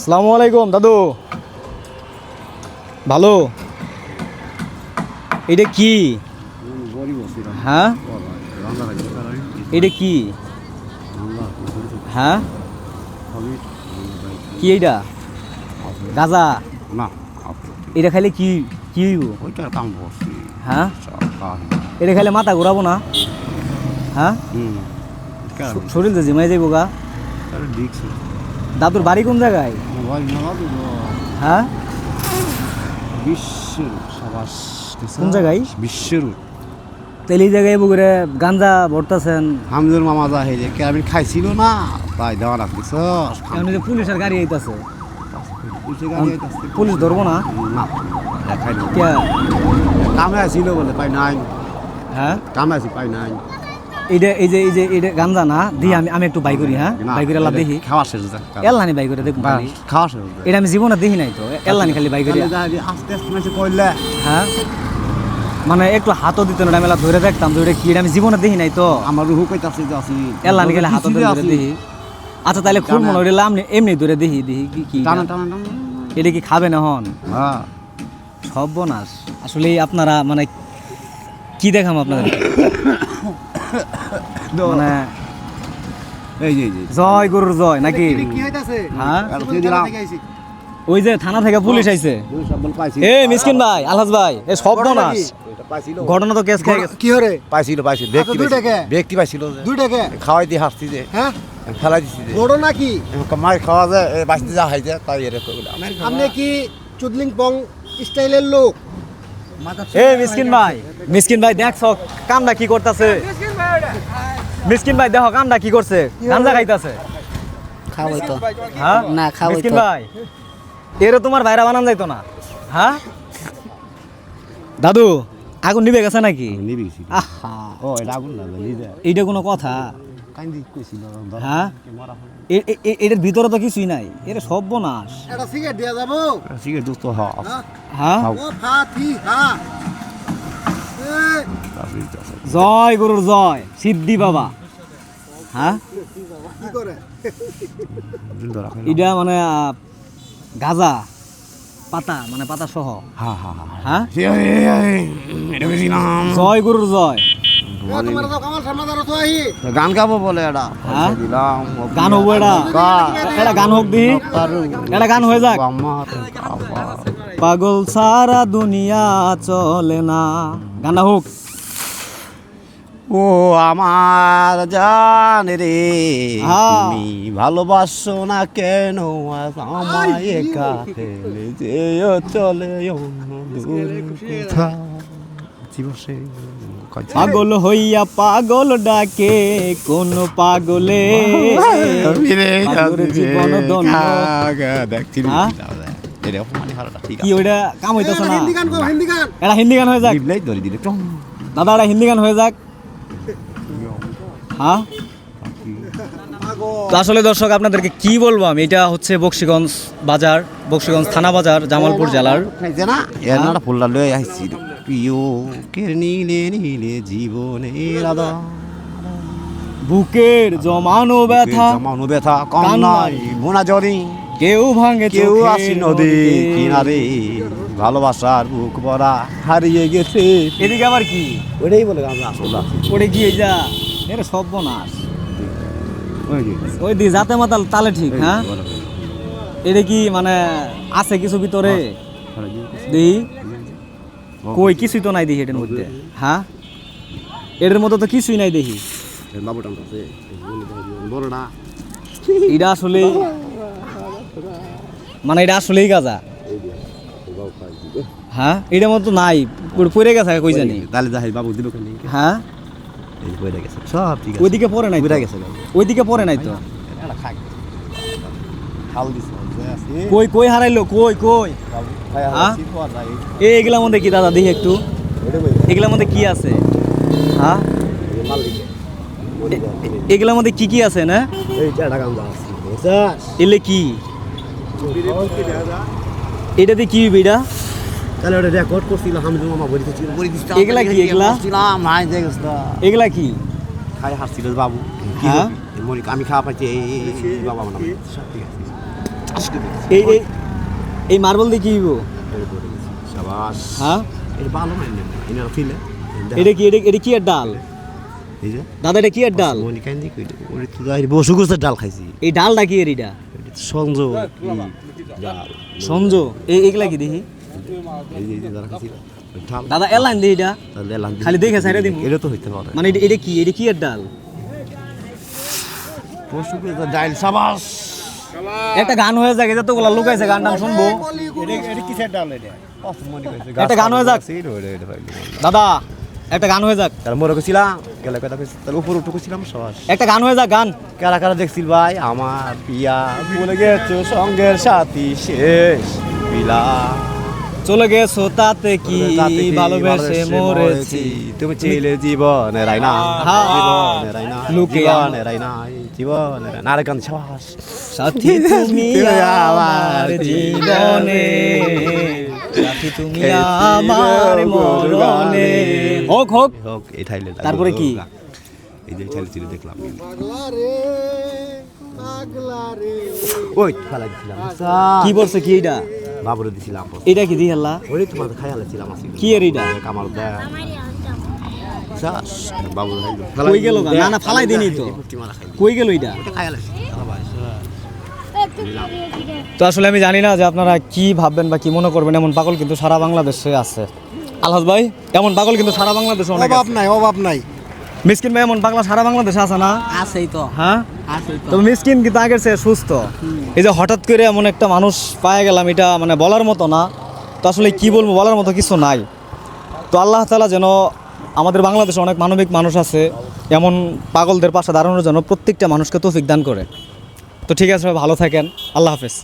আসসালামু আলাইকুম দাদু। ভালো? এটা কি? হ্যাঁ, এটা কি? হ্যাঁ, কি এইটা? গাজা? না, এটা খাইলে কি কি হইব? ওইটার কাম করছি। হ্যাঁ, এটা খাইলে মাথা ঘুরাবো না? হ্যাঁ, শরীর তো জিমাই যাইব গা। দাদুর বাড়ি কোন জায়গায়? হ্যাঁ, কোন জায়গায়? বিশ্বের তেল এই জায়গায় বগুড়ে গাঞ্জা ভরতাছেন। হামজুর মামা যা হইলে কেরাবিন খাইছিল না, তাই দেওয়া রাখতেছ। এমনি যে পুলিশের গাড়ি আইতাছে, পুলিশ ধরবো না? না, দেখাই না। কে? কামে আসছিল বলে পাই নাই। হ্যাঁ, কামে আসি পাই নাই। এই যে এটা গাঞ্জা না দিয়ে আমি একটু বাই করি। হ্যাঁ, বাই করে লাভ দেখি। খাওয়া শেষ এল্লানি বাই করে দেখুন। খাওয়া শেষ এটা আমি জীবনে দেখি নাই তো। এল্লানি খালি বাই করি। আস্তে আস্তে মাসে কইলে হ্যাঁ, মানে একটু হাতও দিত না, মেলা ধরে দেখতাম তো। এটা কি? এটা আমি জীবনে দেখি নাই তো। আমার রুহু কইতাছে যে আসি এল্লানি খালি হাতও ধরে দেখি। আচ্ছা তাহলে খুব মনে হইলে এমনি ধরে দেখি দেখি কি কি টানা টানা টানা। এটা কি খাবে না হন? হ্যাঁ, সর্বনাশ। আসলে আপনারা মানে কি দেখাম আপনাদের? মানে এই যে জয় গরুর জয় নাকি? হ্যাঁ, ওই যে থানা থেকে পুলিশ আইছে। এ মিসকিন ভাই, আলহাজ ভাই, এ সর্বনাশ। ঘটনা তো কেস খেয়ে গেছে। কি হরে পাইছিল ব্যক্তি পাইছিল যে 2 টাকা খাওয়াই দিয়ে হাসতি যে হ্যাঁ ফেলাই দিছি যে বড় নাকি? মার খাওয়া যায় বাঁচতে যা হাই যায় তাই এরকম আপনি কি চুদলিং পং স্টাইলের লোক? এ মিসকিন ভাই দেখছ কামটা কি করতেছে? মিসকিন ভাই দেখো কামটা কি করছে? গাঞ্জা খাইতাছে। খাওয়াই তো হ্যাঁ না, খাওয়াই মিসকিন তো। ভাই, এর তোমার ভাইরা বানান যাইতো না? হ্যাঁ দাদু, আগুন নিবে গেছে নাকি? নিবিছি আহা, ও এটা আগুন লাগে নিজে এইটা কোনো কথা? কান্দি কইছিল হ্যাঁ, এটার ভিতরে তো কিছুই নাই। এটা সর্বনাশ। এটা সিগারেট দিয়া যাব? ঠিক আছে দোস্ত হ্যাঁ হ্যাঁ, ও ফাতি হ্যাঁ জয় গরুর জয়, সিদ্ধি বাবা। হ্যাঁ, কি করে? এটা মানে গাজা পাতা, মানে পাতা সহ। হ্যাঁ হ্যাঁ হ্যাঁ, এটা বেশি নাম জয় গরুর জয়। তোমার তো কামাল সামাদার তো আহি গান গাবো বলে এটা হ্যাঁ? দিলাম গান হবো এটা? এটা গান হোক দি, এটা গান হয়ে যাক। পাগল সারা দুনিয়া চলে না, গানটা হোক। ও আমার জান রে হ্যাঁ। তুমি ভালোবাসো না কেন আজ আমায় একা ফেলে যেও চলে অন্য দূর কোথাও দিবসে পাগল হইয়া পাগল ডাকে কোন পাগলে, পাগলের জীবন দণ্ড। হ্যাঁ? কি ওইটা কাম হইতেছে না? হিন্দি গান কো হিন্দি গান এটা হিন্দি গান হয়ে যাক দাদা, এটা হিন্দি গান হয়ে যাক। হ্যাঁ, তো আসলে দর্শক আপনাদেরকে কি বলবো আমি, এটা হচ্ছে বক্সিগঞ্জ বাজার, বক্সিগঞ্জ থানা বাজার, জামালপুর জেলার। এনারা ফুলটা লয়ে আসছিল প্রিয় কে নীলে নীলে জীবনের আদা বুকের জমানো ব্যথা, জমানো ব্যথা কান্নাই মোনা জরি কেউ ভাঙে কেউ চোখের আসি নদী কিনারে ভালোবাসার বুক ভরা হারিয়ে গেছে। এদিকে আবার কি? ওইটাই বলে আমরা আসলে ওরে গিয়ে যা, এটা সর্বনাশ। ওই দি যাতে মাতাল তালে ঠিক। হ্যাঁ, এটা কি মানে আছে কিছু ভিতরে? দেখি কই, কিছুই তো নাই দেখি এটার মধ্যে। হ্যাঁ, এটার মধ্যে তো কিছুই নাই দেখি। এটা আসলে মানে এটা আসলেই গাজা। হ্যাঁ, এটার মতো নাই, পড়ে গেছে কই জানি। তাহলে যাই বাবু দিল কেন? হ্যাঁ, এই পড়ে গেছে সব ঠিক আছে। ওইদিকে পড়ে নাই তো। পড়ে গেছে ওইদিকে পড়ে নাই তো। এটা খাক খাল দিছে আছে কই কই হারাইলো? কই কই? হ্যাঁ? এগুলার মধ্যে কি দাদা দেখি একটু, এগুলার মধ্যে কি আছে? হ্যাঁ, এগুলার মধ্যে কি কি আছে না? এই চাটা গান আছে বুঝছস? এলে কি এটাতে কি হইবে? এটা তাহলে ওটা রেকর্ড করছিলাম হামজু মামা বলিতেছিল এগুলা কি? এগুলা করছিলাম নাই দেখছস এগুলা কি? খাই হাসছিল বাবু। হ্যাঁ? মনি আমি খাওয়া পাইছি এই বাবা আমার নাম সব ঠিক আছে। আজকে দেখছি এই এই এই মার্বল দিয়ে কি হইব? শাবাশ হ্যাঁ এটা ভালো না এনে ফিলে এটা কি এর ডাল? এই যে দাদা এটা কি এর ডাল? মনি কান্দি কইলে ওরে তো যাই বসু গোস্তের ডাল খাইছি এই ডালটা কি এর এটা? সংযোগ ডাল সঞ্জ এইগুলা কি দেখি এই যে ডাল খাইছি ডাল দাদা এলাইন দি এটা তাহলে লাল খালি দেখে ছাইরা দিমু। এটা তো হইতে পারে মানে এটা কি এর ডাল? বসু গোস্তের ডাল শাবাশ একটা গান হয়ে যাক, যতগুলা লোক আছে গান টান শুনবো। এটা কিসের ডাল এটা? একটা গান হয়ে যাক দাদা, একটা গান হয়ে যাক, তার মোরে কইছিলাম গেলে কথা কইছি তার উপর উঠে কইছিলাম শাবাশ একটা গান হয়ে যাক গান। কারা কারা দেখছিল ভাই আমার পিয়া বলে গেছো সঙ্গের সাথী শেষ পিলা চলে গেছো তাতে কি ভালোবেসে মরেছি তুমি ছিলে জীবনে রাইনা হ্যাঁ। জীবনে রাইনা লুকে জীবনে রাইনা জীবনে রাইনা আর গান শাবাশ সাথী তুমি আমার জীবনে, সাথী তুমি আমার মরণে। হোক হোক। হোক এই ঠাইলে তারপরে কি? এই যে ঠাইলে ছিল দেখলাম পাগলা রে পাগলা রে ওই ফালা দিছিলাম কি বলছে কি এটা? বাবুরে দিছিলাম এটা কি দিয়ে আল্লাহ? ওই তোমার খাই আলাছিলাম আসি কি এর এটা? কামাল দে শাস বাবু কই গেল গা? না না ফালাই দিনি তো। কই গেল এটা? খাই আলাছি তো আসলে আমি জানি না যে আপনারা কি ভাববেন বা কি মনে করবেন, এমন পাগল কিন্তু সারা বাংলাদেশে আছে। আলহাজ ভাই, এমন পাগল কিন্তু সারা বাংলাদেশে অনেক অভাব আছে। নাই অভাব নাই। মিসকিন ভাই এমন পাগলা সারা বাংলাদেশে আছে না? আছেই তো, হ্যাঁ, আছেই তো। তো মিসকিন কিন্তু আগের চেয়ে সুস্থ। এই যে হঠাৎ করে এমন একটা মানুষ পায়ে গেলাম, এটা মানে বলার মতো না। তো আসলে কি বলবো, বলার মতো কিছু নাই। তো আল্লাহ তাআলা যেন আমাদের বাংলাদেশে অনেক মানবিক মানুষ আছে, এমন পাগলদের পাশে দাঁড়ানোর জন্য প্রত্যেকটা মানুষকে তৌফিক দান করে। তো ঠিক আছে, ভালো থাকেন, আল্লাহ হাফেজ।